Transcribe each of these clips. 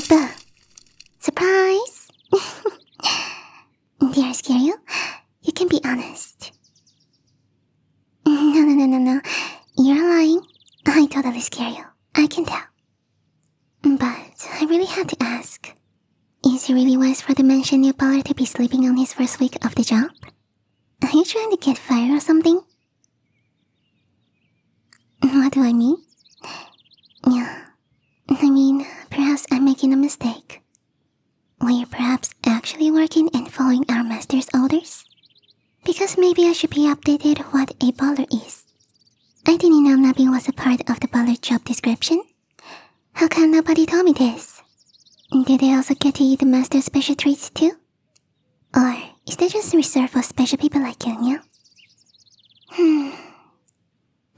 Duh. Surprise! Did I scare you? You can be honest. No. You're lying. I totally scare you. I can tell. But I really have to ask. Is it really wise for the mentioned new Butler to be sleeping on his first week of the job? Are you trying to get fired or something? What do I mean? Yeah. I mean, perhaps I'm making a mistake. Were you perhaps actually working and following our master's orders? Because maybe I should be updated what a butler is. I didn't know napping was a part of the butler job description. How come nobody told me this? Do they also get to eat the master's special treats too? Or is that just reserved for special people like you, yeah?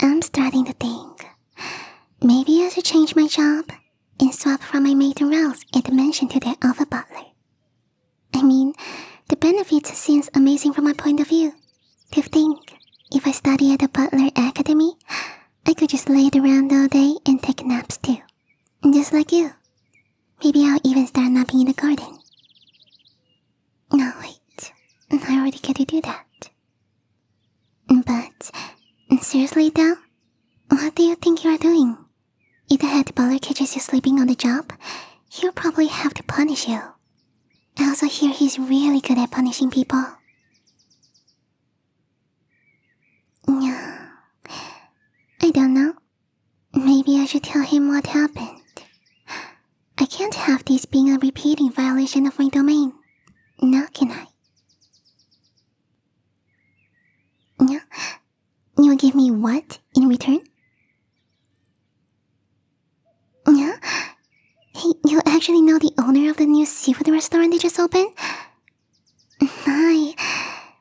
I'm starting to think. Maybe I should change my job and swap from my maiden roles at the mansion to that of a butler. I mean, the benefits seems amazing from my point of view. To think, if I study at the Butler Academy, I could just lay around all day and take naps too. Just like you. Maybe I'll even start napping in the garden. No, wait. I already get to do that. But, seriously though, what do you think you're doing? If the head butler catches you sleeping on the job, he'll probably have to punish you. I also hear he's really good at punishing people. Yeah. I don't know. Maybe I should tell him what happened. I can't have this being a repeating violation of my domain. Now can I? Yeah. You'll give me what in return? Yeah? Hey, you actually know the owner of the new seafood restaurant they just opened? My,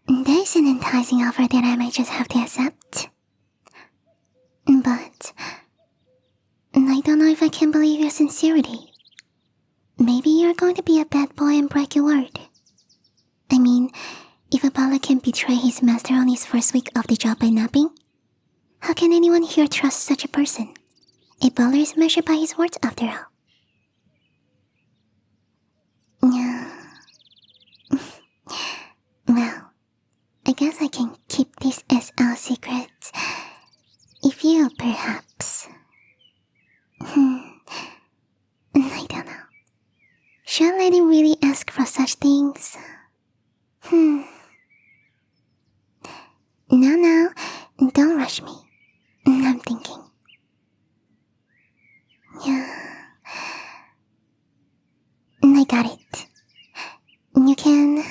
there's an enticing offer that I might just have to accept. But I don't know if I can believe your sincerity. Maybe you're going to be a bad boy and break your word. I mean, if a butler can betray his master on his first week of the job by napping, how can anyone here trust such a person? A butler is measured by his words after all. Yeah. Well, I guess I can keep this as our secret. If you, perhaps... I don't know. Should a lady really ask for such things? No, don't rush me. I'm thinking. Yeah. I got it. You can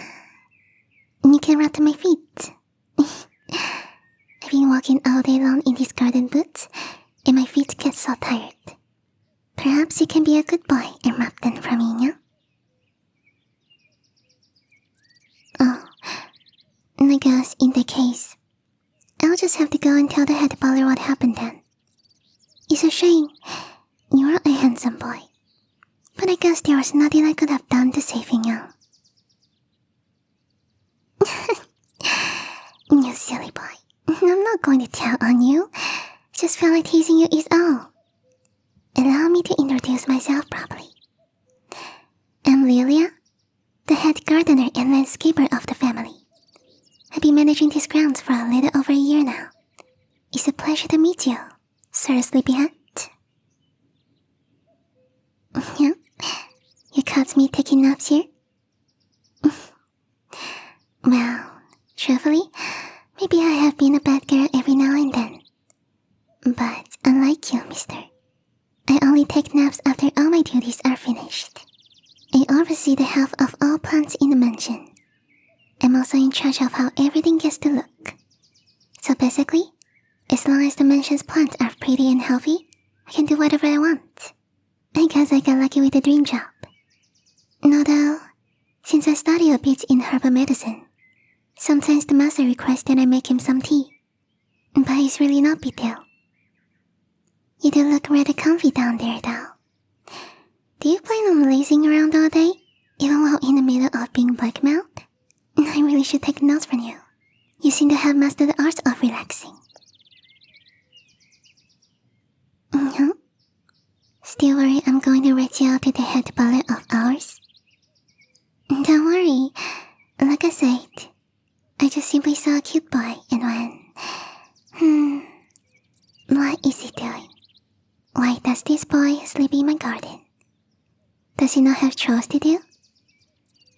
rub to my feet. I've been walking all day long in these garden boots, and my feet get so tired. Perhaps you can be a good boy and rub them for me, yeah? Oh, I guess in that case, I'll just have to go and tell the head butler what happened then. It's a shame. You're a handsome boy. But I guess there was nothing I could have done to save you. You silly boy. I'm not going to tell on you. Just felt like teasing you is all. Allow me to introduce myself properly. I'm Lilia, the head gardener and landscaper of the family. I've been managing these grounds for a little over a year now. It's a pleasure to meet you, Sir Sleepyhead. Yeah? You caught me taking naps here? Well, truthfully, maybe I have been a bad girl every now and then. But unlike you, mister, I only take naps after all my duties are finished. I oversee the health of all plants in the mansion. I'm also in charge of how everything gets to look. So basically, as long as the mansion's plants are pretty and healthy, I can do whatever I want. I guess I got lucky with the dream job. Although, since I study a bit in herbal medicine, sometimes the master requests that I make him some tea. But it's really not big deal. You do look rather comfy down there, though. Do you plan on lazing around all day, even while in the middle of being blackmailed? I really should take notes from you. You seem to have mastered the art of relaxing. Still worry I'm going to rat you out to the head butler of ours? Don't worry. Like I said, I just simply saw a cute boy and went, what is he doing? Why does this boy sleep in my garden? Does he not have chores to do?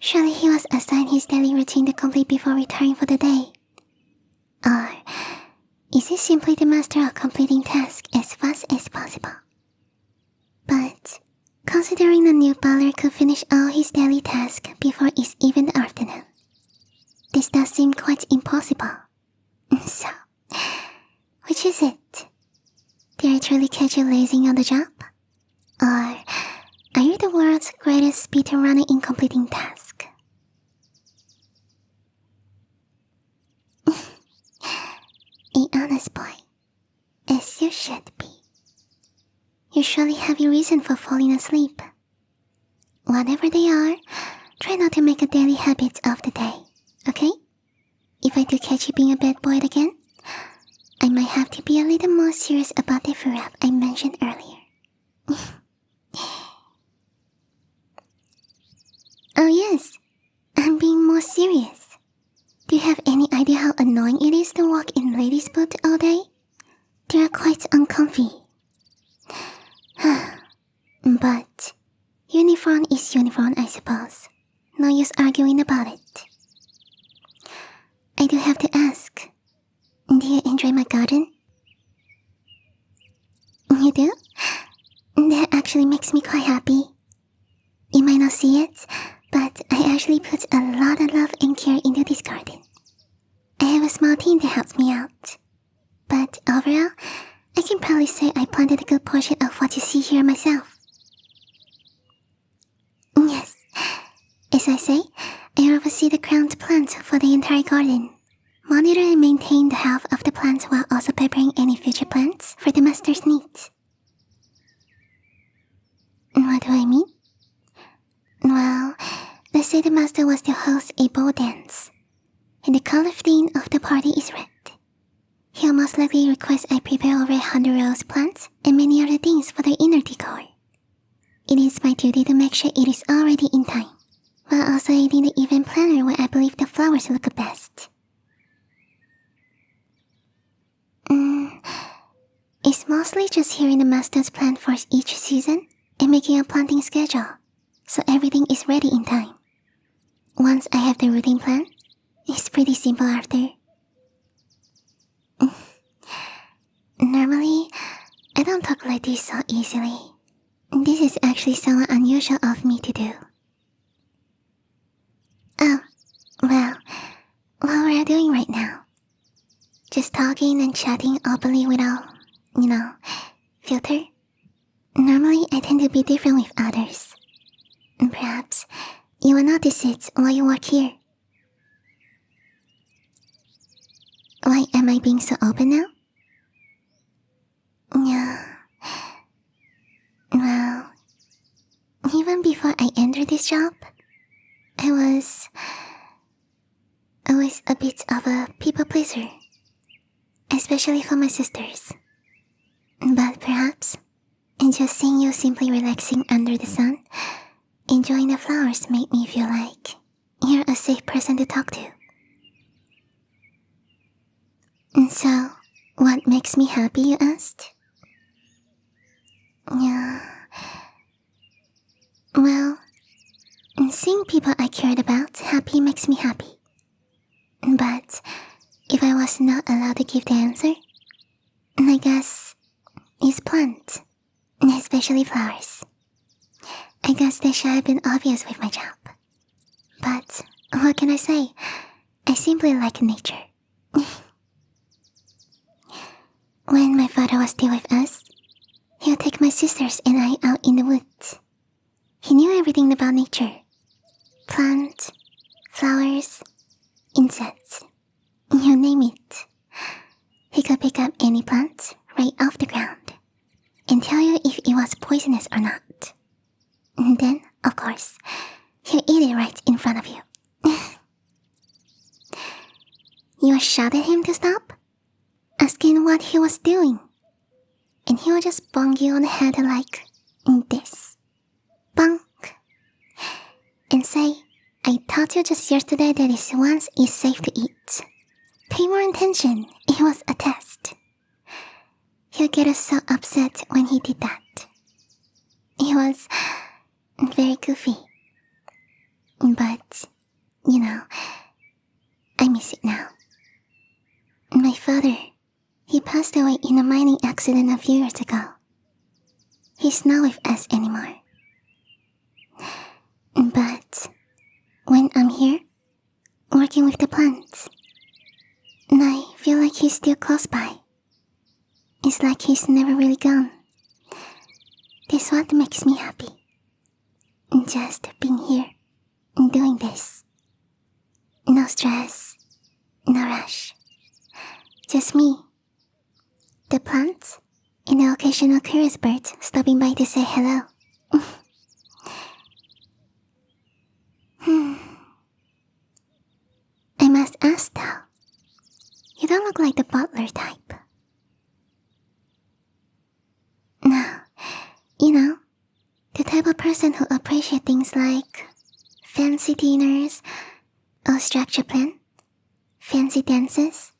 Surely he was assigned his daily routine to complete before retiring for the day. Or is he simply the master of completing tasks as fast as possible? But considering the new butler could finish all his daily tasks before it's even the afternoon, this does seem quite impossible. So, which is it? Did I truly catch you lazing on the job? Or are you the world's greatest speedrunner in completing tasks? A honest boy, as you should be. You surely have your reason for falling asleep. Whatever they are, try not to make a daily habit of the day, okay? If I do catch you being a bad boy again, I might have to be a little more serious about the F4M I mentioned earlier. Oh yes, I'm being more serious. Do you have any idea how annoying it is to walk in ladies' boots all day? They are quite uncomfy. But uniform is uniform, I suppose. No use arguing about it. I do have to ask, do you enjoy my garden? You do? That actually makes me quite happy. You might not see it, but I actually put a lot of love and care into this garden. I have a small team that helps me out. But overall, I can probably say I planted a good portion of what you see here myself. Yes, as I say, I oversee the crowned plants for the entire garden. Monitor and maintain the health of the plants while also preparing any future plants for the master's needs. What do I mean? Well, let's say the master was to host a ball dance, and the color theme of the party is red. He'll most likely request I prepare over 100 rose plants and many other things for the inner decor. It is my duty to make sure it is already in time, while also aiding the event planner where I believe the flowers look best. It's mostly just hearing the master's plan for each season and making a planting schedule, so everything is ready in time. Once I have the routine plan, it's pretty simple after. Normally, I don't talk like this so easily. This is actually somewhat unusual of me to do. Oh, well, what we're doing right now. Just talking and chatting openly without, filter. Normally, I tend to be different with others. Perhaps you will notice it while you work here. Why am I being so open now? Yeah. Well, even before I entered this job, I was always a bit of a people pleaser, especially for my sisters. But perhaps, just seeing you simply relaxing under the sun, enjoying the flowers made me feel like you're a safe person to talk to. And so, what makes me happy, you asked? Yeah. Well, seeing people I cared about happy makes me happy. But if I was not allowed to give the answer, I guess it's plants, especially flowers. I guess that should have been obvious with my job. But what can I say? I simply like nature. When my father was still with us, he would take my sisters and I out in the woods. He knew everything about nature. Plants, flowers, insects, you name it. He could pick up any plant right off the ground and tell you if it was poisonous or not. And then, of course, he'll eat it right in front of you. You would shout at him to stop, asking what he was doing, and he would just bong you on the head like, taught you just yesterday that this once is safe to eat. Pay more attention, it was a test. He'll get us so upset when he did that. It was very goofy. But, I miss it now. My father, he passed away in a mining accident a few years ago. He's not with us anymore. But when I'm here, working with the plants, I feel like he's still close by. It's like he's never really gone. That's what makes me happy. Just being here and doing this. No stress, no rush. Just me, the plants, and the occasional curious birds stopping by to say hello. I must ask though, you don't look like the butler type. No, the type of person who appreciates things like fancy dinners, a structured plan, fancy dances.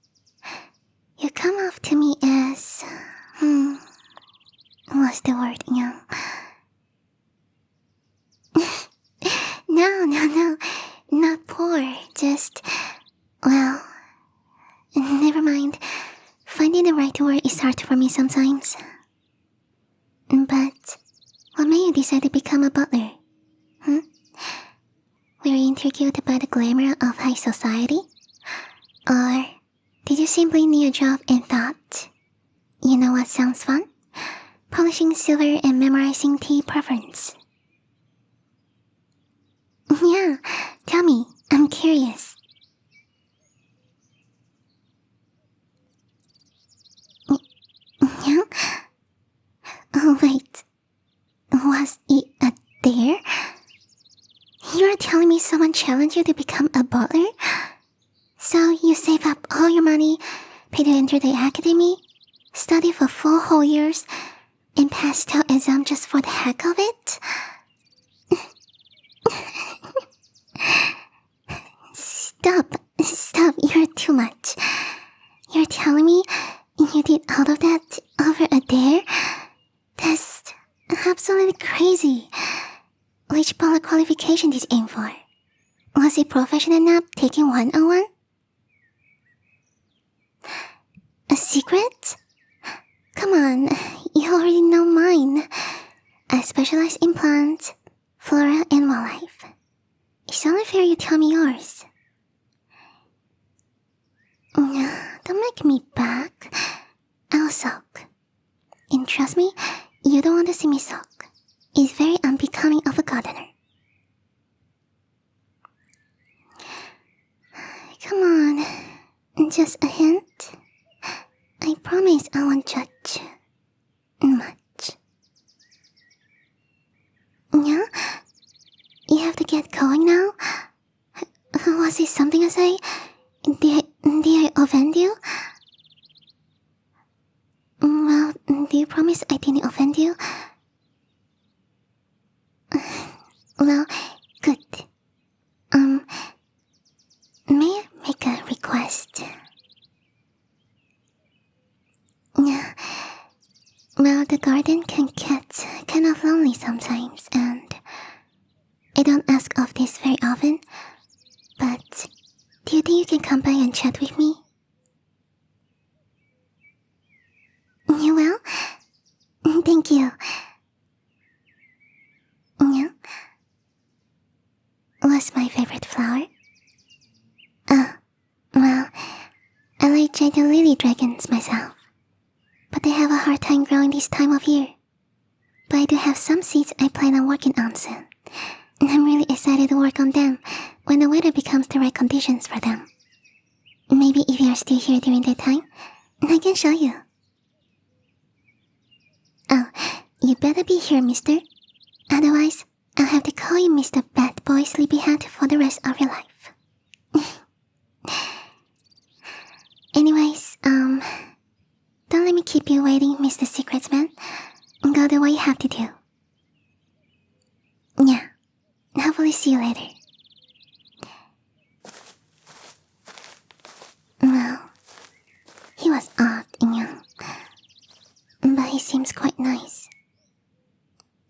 You come off to me as, what's the word, No, not poor, just, well, never mind. Finding the right word is hard for me sometimes. But, what made you decide to become a butler? Were you intrigued by the glamour of high society? Or did you simply need a job and thought, you know what sounds fun? Polishing silver and memorizing tea preference. Yeah, tell me, I'm curious. Yeah? Oh wait, was it a dare? You're telling me someone challenged you to become a butler? So you save up all your money, pay to enter the academy, study for 4 whole years, and pass the exam just for the heck of it? Stop, you're too much. You're telling me you did all of that over a dare? That's absolutely crazy. Which butler qualification did you aim for? Was it professional enough taking 101? A secret? Come on, you already know mine. I specialize in plants, flora, and wildlife. It's only fair you tell me yours. Don't make me back. I'll sulk. And trust me, you don't want to see me sulk. It's very unbecoming of a gardener. Come on, just a hint. I promise I won't judge much. Yeah? You have to get going now? Was it something I say? Did I offend you? Well, do you promise I didn't offend you? Well, good. May I make a request? Yeah. Well, the garden can get kind of lonely sometimes, and I don't ask of this very often, but do you think you can come by and chat with me? You will? Thank you. Yeah? What's my favorite flower? Well, I like giant lily dragons myself, but they have a hard time growing this time of year. But I do have some seeds I plan on working on soon, and I'm really excited to work on them when the weather becomes the right conditions for them. Maybe if you are still here during that time, I can show you. Oh, you better be here, mister. Otherwise, I'll have to call you Mr. Bad Boy Sleepyhead for the rest of your life. Anyways, don't let me keep you waiting, Mr. Secrets Man. Go do what you have to do. Yeah, hopefully see you later. was odd, yeah. But he seems quite nice.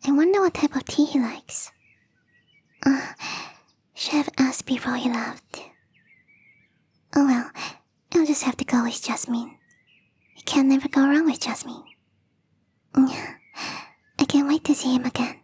I wonder what type of tea he likes. Should have asked before he left. Oh well, I'll just have to go with Jasmine. You can never go wrong with Jasmine. I can't wait to see him again.